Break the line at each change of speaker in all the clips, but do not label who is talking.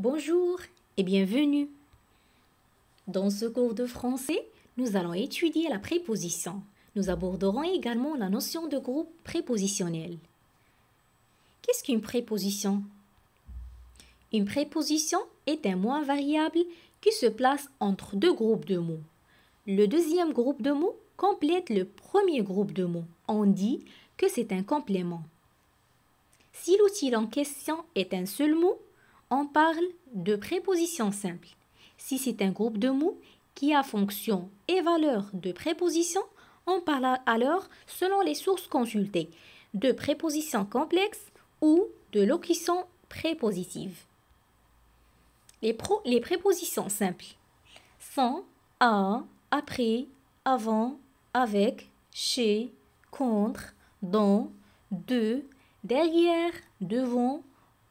Bonjour et bienvenue. Dans ce cours de français, nous allons étudier la préposition. Nous aborderons également la notion de groupe prépositionnel. Qu'est-ce qu'une préposition? Une préposition est un mot invariable qui se place entre deux groupes de mots. Le deuxième groupe de mots complète le premier groupe de mots. On dit que c'est un complément. Si l'outil en question est un seul mot, on parle de préposition simple. Si c'est un groupe de mots qui a fonction et valeur de préposition, on parle alors, selon les sources consultées, de préposition complexe ou de locution prépositive. Les prépositions simples sont à, après, avant, avec, chez, contre, dans, de, derrière, devant,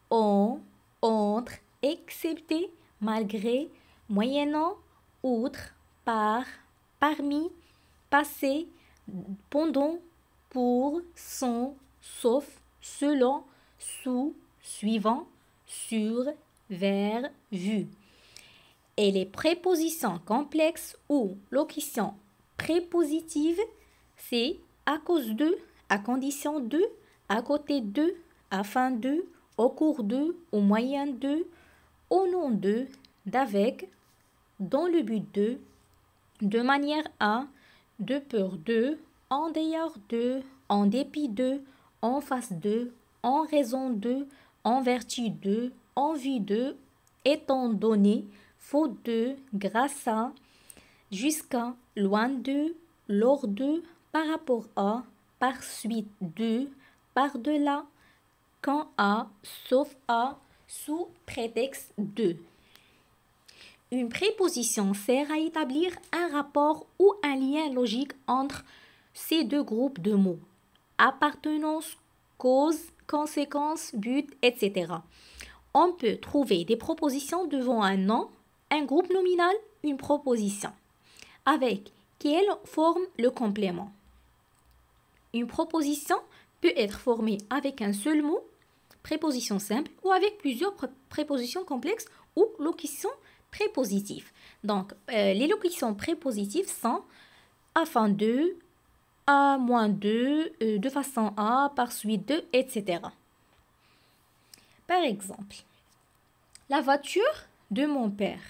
en, entre, excepté, malgré, moyennant, outre, par, parmi, passé, pendant, pour, sans, sauf, selon, sous, suivant, sur, vers, vu. Et les prépositions complexes ou locutions prépositives, c'est à cause de, à condition de, à côté de, afin de, au cours de, au moyen de, au nom de, d'avec, dans le but de manière à, de peur de, en dehors de, en dépit de, en face de, en raison de, en vertu de, en vue de, étant donné, faute de, grâce à, jusqu'à, loin de, lors de, par rapport à, par suite de, par-delà, quand à, sauf à, sous prétexte de. Une préposition sert à établir un rapport ou un lien logique entre ces deux groupes de mots. Appartenance, cause, conséquence, but, etc. On peut trouver des propositions devant un nom, un groupe nominal, une proposition. Avec quelle forme le complément? Une proposition peut être formée avec un seul mot, préposition simple, ou avec plusieurs prépositions complexes ou locutions prépositives. Donc, les locutions prépositives sont afin de, à moins de façon à, par suite de, etc. Par exemple, la voiture de mon père.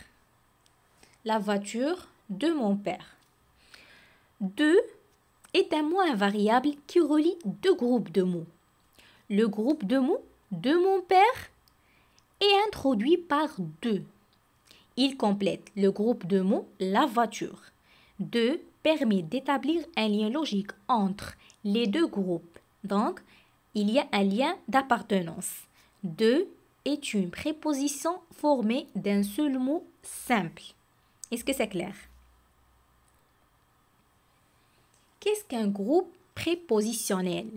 La voiture de mon père. De est un mot invariable qui relie deux groupes de mots. Le groupe de mots de mon père est introduit par de. Il complète le groupe de mots la voiture. De permet d'établir un lien logique entre les deux groupes. Donc, il y a un lien d'appartenance. De est une préposition formée d'un seul mot simple. Est-ce que c'est clair? Qu'est-ce qu'un groupe prépositionnel?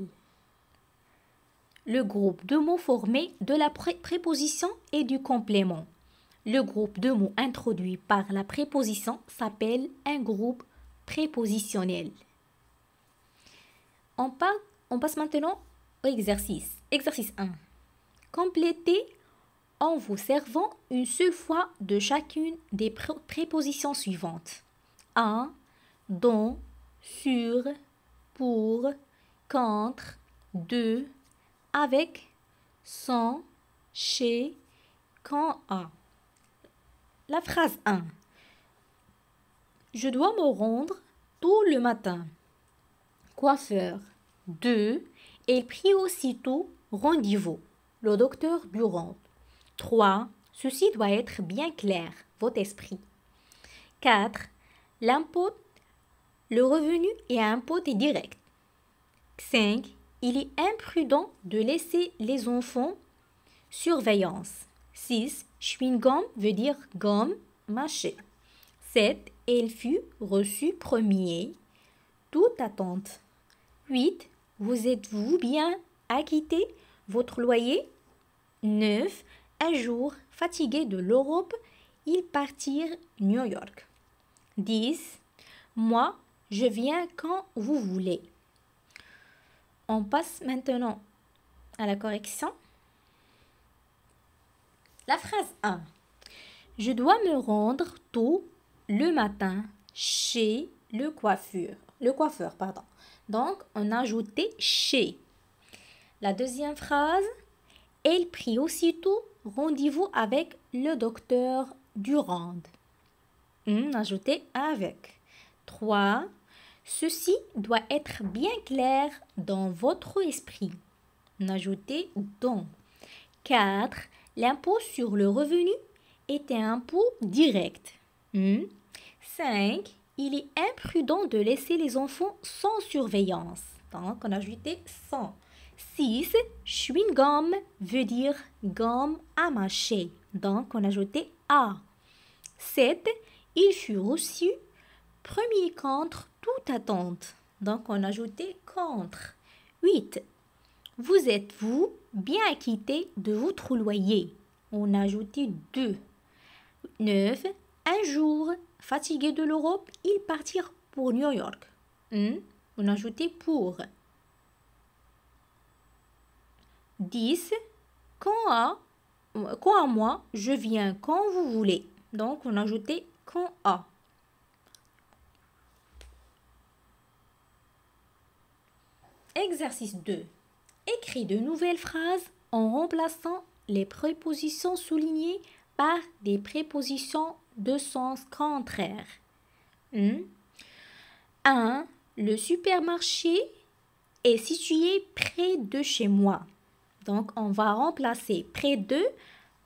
Le groupe de mots formé de la préposition et du complément. Le groupe de mots introduit par la préposition s'appelle un groupe prépositionnel. On passe maintenant au exercice. Exercice 1. Complétez en vous servant une seule fois de chacune des prépositions suivantes. À, dans, sur, pour, contre, de, avec, sans, chez, quand à. La phrase 1. Je dois me rendre tôt le matin. Coiffeur. 2. Elle prit aussitôt rendez-vous. Le docteur Durand. 3. Ceci doit être bien clair, votre esprit. 4. L'impôt, le revenu et impôt est direct. 5. Il est imprudent de laisser les enfants surveillance. 6. Chewing-gum veut dire gomme, mâcher. 7. Elle fut reçue premier. Toute attente. 8. Vous êtes-vous bien acquitté votre loyer? 9. Un jour, fatigués de l'Europe, ils partirent New York. 10. Moi, je viens quand vous voulez. On passe maintenant à la correction. La phrase 1. je dois me rendre tôt le matin chez le coiffeur, pardon. Donc, on a ajouté chez. La deuxième phrase, elle prit aussitôt rendez-vous avec le docteur Durand. Ajouté avec. 3. Ceci doit être bien clair dans votre esprit. Ajouté dans. 4. L'impôt sur le revenu est un impôt direct. 5. Il est imprudent de laisser les enfants sans surveillance. Donc, on a ajouté sans. 6. Chewing-gum veut dire gomme à mâcher. Donc, on a ajouté à. 7. Il fut reçu premier contre toute attente. Donc, on a ajouté contre. 8. Vous êtes-vous bien acquitté de votre loyer? On a ajouté 2. 9. Un jour, fatigués de l'Europe, ils partirent pour New York. On a ajouté pour. 10. Quand à moi, je viens quand vous voulez. Donc, on a ajouté quand à. Exercice 2. Écris de nouvelles phrases en remplaçant les prépositions soulignées par des prépositions de sens contraire. 1. Le supermarché est situé près de chez moi. Donc, on va remplacer près de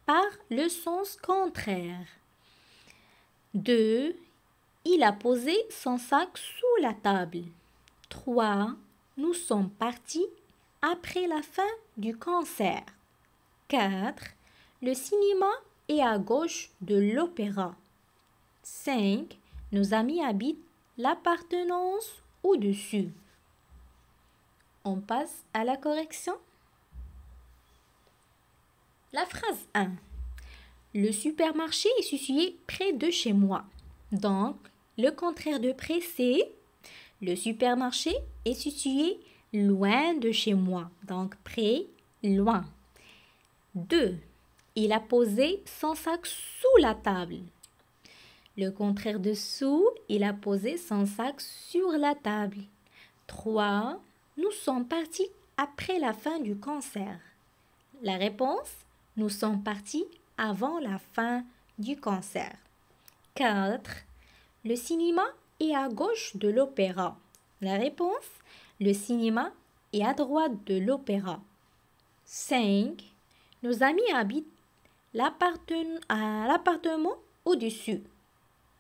par le sens contraire. 2. Il a posé son sac sous la table. 3. Nous sommes partis après la fin du concert. 4. Le cinéma est à gauche de l'opéra. 5. Nos amis habitent l'appartenance au-dessus. On passe à la correction. La phrase 1. Le supermarché est situé près de chez moi. Donc, le contraire de près, c'est le supermarché est situé loin de chez moi. Donc, près, loin. 2. Il a posé son sac sous la table. Le contraire de sous, il a posé son sac sur la table. 3. Nous sommes partis après la fin du concert. La réponse, nous sommes partis avant la fin du concert. 4. Le cinéma est à gauche de l'opéra. La réponse, le cinéma est à droite de l'opéra. 5. Nos amis habitent l'appartement au-dessus.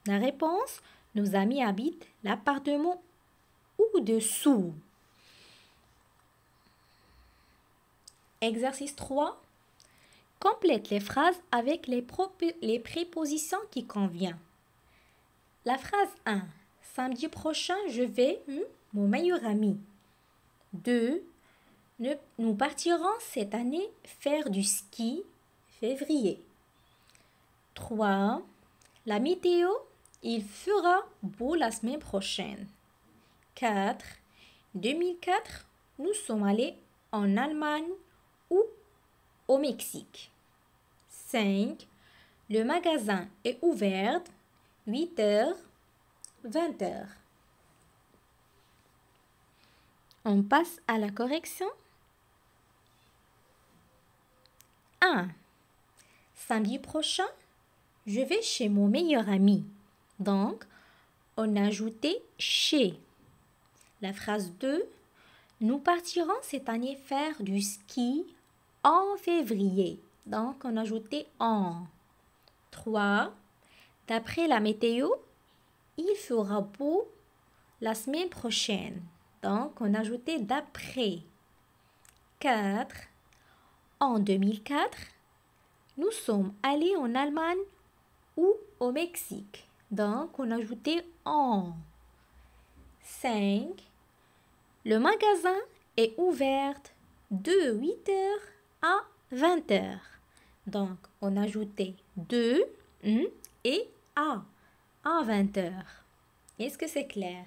La réponse, nos amis habitent l'appartement au-dessous. Exercice 3. Complète les phrases avec les prépositions qui conviennent. La phrase 1. Samedi prochain, je vais mon meilleur ami. 2. Nous partirons cette année faire du ski février. 3. La météo, il fera beau la semaine prochaine. 4. 2004, nous sommes allés en Allemagne ou au Mexique. 5. Le magasin est ouvert 8h, 20h. On passe à la correction. 1. Samedi prochain, je vais chez mon meilleur ami. Donc, on a ajouté chez. La phrase 2. Nous partirons cette année faire du ski en février. Donc, on a ajouté en. 3. D'après la météo, il fera beau la semaine prochaine. Donc, on a ajouté d'après. 4. En 2004, nous sommes allés en Allemagne ou au Mexique. Donc, on a ajouté en. 5. Le magasin est ouvert de 8h à 20h. Donc, on a ajouté de et à 20h. Est-ce que c'est clair?